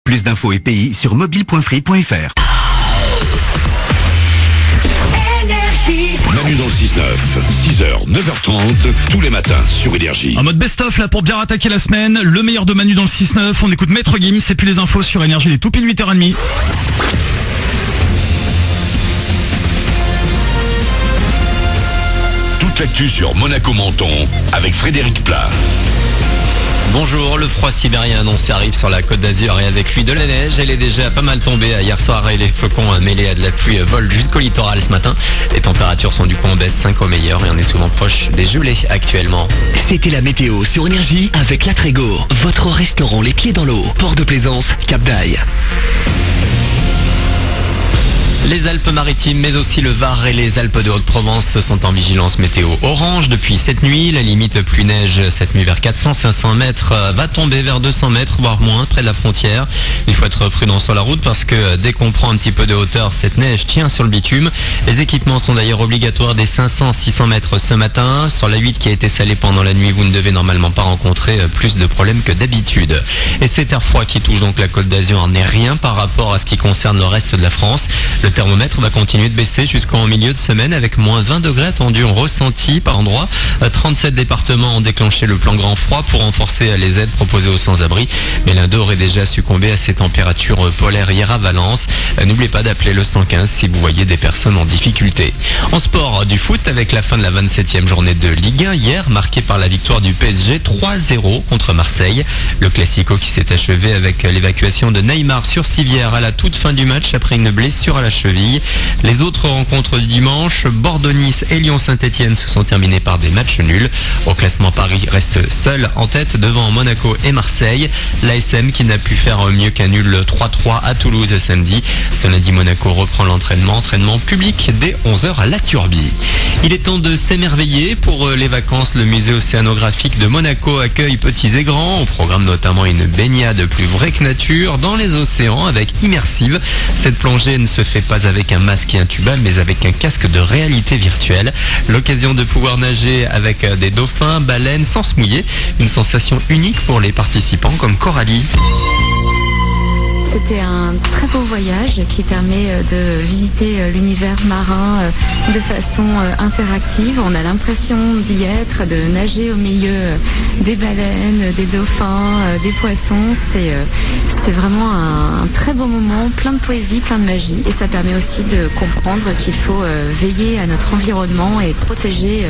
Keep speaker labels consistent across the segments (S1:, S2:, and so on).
S1: Plus d'infos et pays sur mobile.free.fr.
S2: Manu dans le 6-9, 6h, 9h30, tous les matins sur Énergie.
S3: En mode best-of là pour bien rattaquer la semaine, le meilleur de Manu dans le 6-9, on écoute Maître Gims et puis les infos sur Énergie, les tout pile 8h30.
S2: Toute l'actu sur Monaco-Menton avec Frédéric Plat.
S4: Bonjour, le froid sibérien annoncé arrive sur la Côte d'Azur et avec lui de la neige. Elle est déjà pas mal tombée hier soir et les flocons mêlés à de la pluie volent jusqu'au littoral ce matin. Les températures sont du coup en baisse 5 au meilleur et on est souvent proche des gelées actuellement.
S5: C'était la météo sur Énergie avec La Trégo, votre restaurant les pieds dans l'eau, Port de Plaisance, Cap d'Aille.
S4: Les Alpes-Maritimes, mais aussi le Var et les Alpes de Haute-Provence sont en vigilance météo orange depuis cette nuit. La limite pluie-neige cette nuit vers 400-500 mètres va tomber vers 200 mètres, voire moins, près de la frontière. Il faut être prudent sur la route parce que dès qu'on prend un petit peu de hauteur, cette neige tient sur le bitume. Les équipements sont d'ailleurs obligatoires des 500-600 mètres ce matin. Sur la 8 qui a été salée pendant la nuit, vous ne devez normalement pas rencontrer plus de problèmes que d'habitude. Et cet air froid qui touche donc la Côte d'Azur n'est rien par rapport à ce qui concerne le reste de la France. Le thermomètre va continuer de baisser jusqu'en milieu de semaine avec moins 20 degrés attendus en ressenti par endroit. 37 départements ont déclenché le plan grand froid pour renforcer les aides proposées aux sans-abri. Mais l'un d'eux aurait déjà succombé à ces températures polaires hier à Valence. N'oubliez pas d'appeler le 115 si vous voyez des personnes en difficulté. En sport, du foot avec la fin de la 27e journée de Ligue 1 hier, marquée par la victoire du PSG 3-0 contre Marseille. Le Classico qui s'est achevé avec l'évacuation de Neymar sur civière à la toute fin du match après une blessure à la cheville. Les autres rencontres du dimanche, Bordeaux-Nice et Lyon-Saint-Etienne se sont terminées par des matchs nuls. Au classement, Paris reste seul en tête devant Monaco et Marseille. L'ASM qui n'a pu faire mieux qu'un nul 3-3 à Toulouse samedi. Ce lundi, Monaco reprend entraînement public dès 11h à la Turbie. Il est temps de s'émerveiller. Pour les vacances, le musée océanographique de Monaco accueille petits et grands. Au programme notamment une baignade plus vraie que nature dans les océans avec Immersive. Cette plongée ne se fait pas avec un masque et un tuba, mais avec un casque de réalité virtuelle. L'occasion de pouvoir nager avec des dauphins, baleines sans se mouiller. Une sensation unique pour les participants comme Coralie.
S6: C'était un très beau voyage qui permet de visiter l'univers marin de façon interactive. On a l'impression d'y être, de nager au milieu des baleines, des dauphins, des poissons. C'est vraiment un très beau moment, plein de poésie, plein de magie. Et ça permet aussi de comprendre qu'il faut veiller à notre environnement et protéger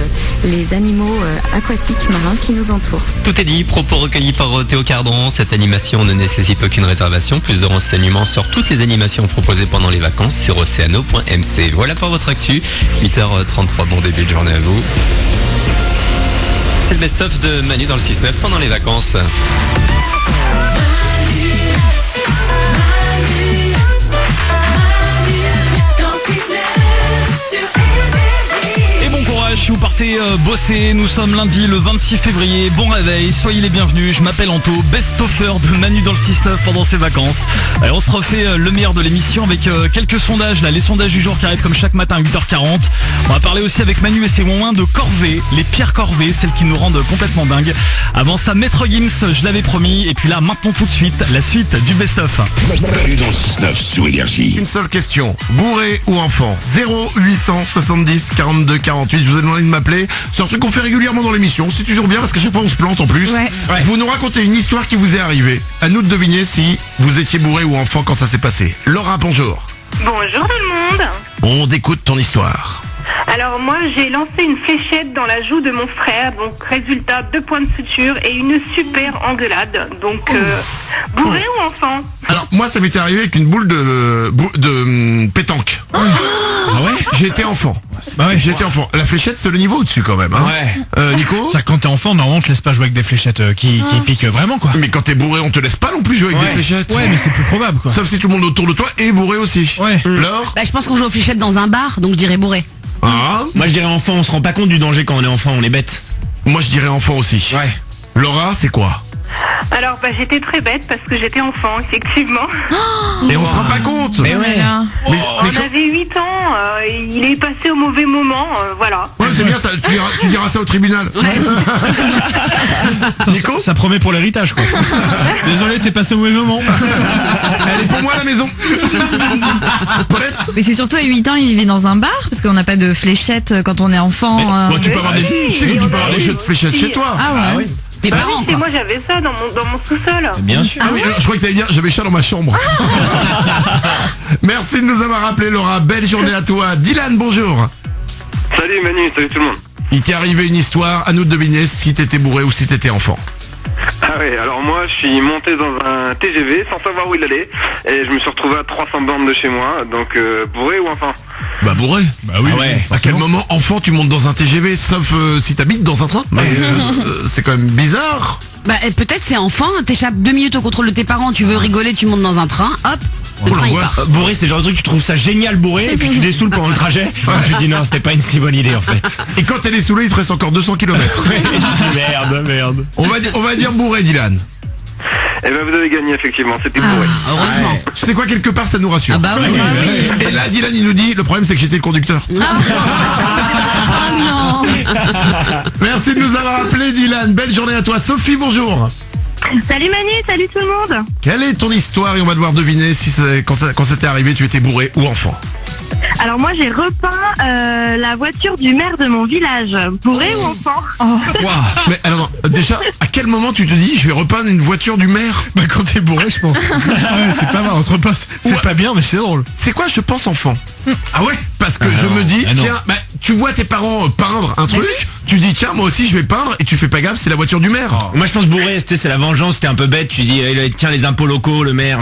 S6: les animaux aquatiques marins qui nous entourent.
S4: Tout est dit, propos recueillis par Théo Cardon. Cette animation ne nécessite aucune réservation. Plus de renseignements sur toutes les animations proposées pendant les vacances sur oceano.mc. Voilà pour votre actu. 8h33, bon début de journée à vous. C'est le best-of de Manu dans le 6-9 pendant les vacances.
S3: Si vous partez bosser, nous sommes lundi le 26 février, bon réveil, soyez les bienvenus, je m'appelle Anto, best-offer de Manu dans le 6-9 pendant ses vacances. Et on se refait le meilleur de l'émission avec quelques sondages, là, les sondages du jour qui arrivent comme chaque matin à 8h40. On va parler aussi avec Manu et ses moins de corvées, les pires corvées, celles qui nous rendent complètement dingues. Avant ça, Maître Gims, je l'avais promis, et puis là, maintenant tout de suite, la suite du best-of.
S2: Manu dans le 6-9 sur Énergie.
S7: Une seule question, bourré ou enfant? 0870 42 48, je vous ai demandé de m'appeler. C'est un truc qu'on fait régulièrement dans l'émission, c'est toujours bien parce qu'à chaque fois on se plante en plus.
S6: Ouais.
S7: Vous nous racontez une histoire qui vous est arrivée. À nous de deviner si vous étiez bourré ou enfant quand ça s'est passé. Laura, bonjour.
S8: Bonjour tout le monde.
S7: On écoute ton histoire.
S8: Alors moi j'ai lancé une fléchette dans la joue de mon frère, donc résultat 2 points de suture et une super engueulade. Donc bourré ou enfant?
S7: Alors moi ça m'était arrivé avec une boule de pétanque. Ah ouais? J'étais enfant.
S9: Bah ouais.
S7: J'étais enfant. La fléchette c'est le niveau au-dessus quand même. Hein.
S9: Ouais.
S7: Nico?
S9: Ça, quand t'es enfant, normalement, on te laisse pas jouer avec des fléchettes qui piquent vraiment, quoi.
S7: Mais quand t'es bourré on te laisse pas non plus jouer avec des fléchettes.
S9: Ouais, mais c'est plus probable, quoi.
S7: Sauf si tout le monde autour de toi est bourré aussi.
S9: Ouais.
S7: Laure?
S10: Bah, je pense qu'on joue aux fléchettes dans un bar, donc je dirais bourré.
S7: Ah.
S11: Moi je dirais enfant, on se rend pas compte du danger quand on est enfant, on est bête.
S7: Moi je dirais enfant aussi.
S11: Ouais.
S7: Laura, c'est quoi?
S8: Alors j'étais très bête parce que j'étais enfant, effectivement.
S7: Et on se rend pas compte.
S11: Mais ouais.
S8: On avait 8 ans, il est passé au mauvais moment, voilà.
S7: Ouais, c'est bien ça, tu diras ça au tribunal.
S9: Nico, ça promet pour l'héritage, quoi. Désolé, t'es passé au mauvais moment.
S7: maison. Paulette.
S12: Mais c'est surtout à 8 ans, il vivait dans un bar, parce qu'on n'a pas de fléchettes quand on est enfant.
S7: Bon, tu peux avoir des jeux de fléchettes chez toi.
S12: Ah ouais. Tes
S8: Bah
S12: parents,
S8: oui,
S12: quoi.
S8: moi j'avais ça dans mon sous-sol.
S11: Bien sûr.
S7: Ah oui, je crois que t'allais dire j'avais chat dans ma chambre. Merci de nous avoir rappelé, Laura. Belle journée à toi. Dylan, bonjour.
S13: Salut Manu, salut tout le monde.
S7: Il t'est arrivé une histoire, à nous de deviner si t'étais bourré ou si t'étais enfant.
S13: Ah ouais, alors moi je suis monté dans un TGV sans savoir où il allait et je me suis retrouvé à 300 bornes de chez moi, donc bourré ou enfant?
S7: Bah bourré. Bah oui.
S11: Ah ouais.
S7: À quel moment enfant tu montes dans un TGV, sauf si t'habites dans un train? Mais c'est quand même bizarre.
S10: Bah peut-être c'est enfant, t'échappes 2 minutes au contrôle de tes parents, tu veux rigoler, tu montes dans un train, hop, le train il part.
S11: Bourré, c'est le genre de truc, tu trouves ça génial bourré, et puis tu dessoules pendant le trajet. Tu te dis non, c'était pas une si bonne idée en fait.
S7: Et quand t'es dessoulé, il te reste encore 200 km.
S11: Merde.
S7: On va dire bourré, Dylan.
S13: Eh ben vous avez gagné effectivement, c'était bourré.
S10: Heureusement.
S7: Ouais. Tu sais quoi, quelque part ça nous rassure.
S10: Ah bah oui.
S7: Et là, Dylan il nous dit, le problème c'est que j'étais le conducteur.
S12: Ah non.
S7: Merci de nous avoir appelé, Dylan. Belle journée à toi. Sophie, bonjour.
S8: Salut Manu, salut tout le monde.
S7: Quelle est ton histoire et on va devoir deviner si quand c'était arrivé, tu étais bourré ou enfant.
S8: Alors moi j'ai repeint la voiture du maire de mon village. Bourré ou enfant?
S7: Wow. Mais alors non, déjà, à quel moment tu te dis je vais repeindre une voiture du maire?
S9: Bah quand t'es bourré, je pense. C'est pas mal, on se repose. C'est pas bien, mais c'est drôle.
S7: C'est quoi, je pense enfant? Ah ouais? Parce que je me dis, tiens, bah, tu vois tes parents peindre un truc, tu dis tiens moi aussi je vais peindre et tu fais pas gaffe, c'est la voiture du maire.
S11: Moi je pense bourré, c'est la vengeance, t'es un peu bête, tu dis tiens les impôts locaux, le maire.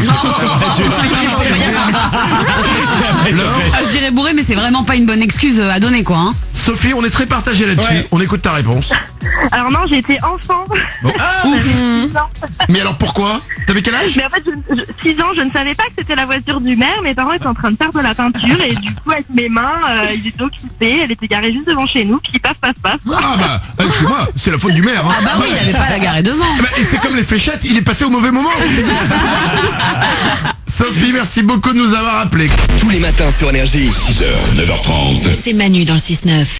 S10: Je dirais bourré, mais c'est vraiment pas une bonne excuse à donner quoi. Hein.
S7: Sophie, on est très partagé là-dessus.
S11: Ouais.
S7: On écoute ta réponse.
S8: Alors non, j'étais enfant.
S7: Bon.
S8: J'avais 6 ans.
S7: Mais alors pourquoi? T'avais quel âge?
S8: Mais en fait, 6 ans, je ne savais pas que c'était la voiture du maire. Mes parents étaient en train de faire de la peinture et du coup, avec mes mains, ils étaient occupés. Elle était garée juste devant chez nous. Puis paf.
S7: Ah bah, excuse-moi, c'est la faute du maire. Hein.
S10: Ah bah oui, il avait pas à la garer devant.
S7: Bah, et c'est comme les fléchettes, il est passé au mauvais moment. Sophie, merci beaucoup de nous avoir appelés.
S5: Tous les matins sur Énergie.
S2: 6h, 9h30.
S10: C'est Manu dans le 6-9.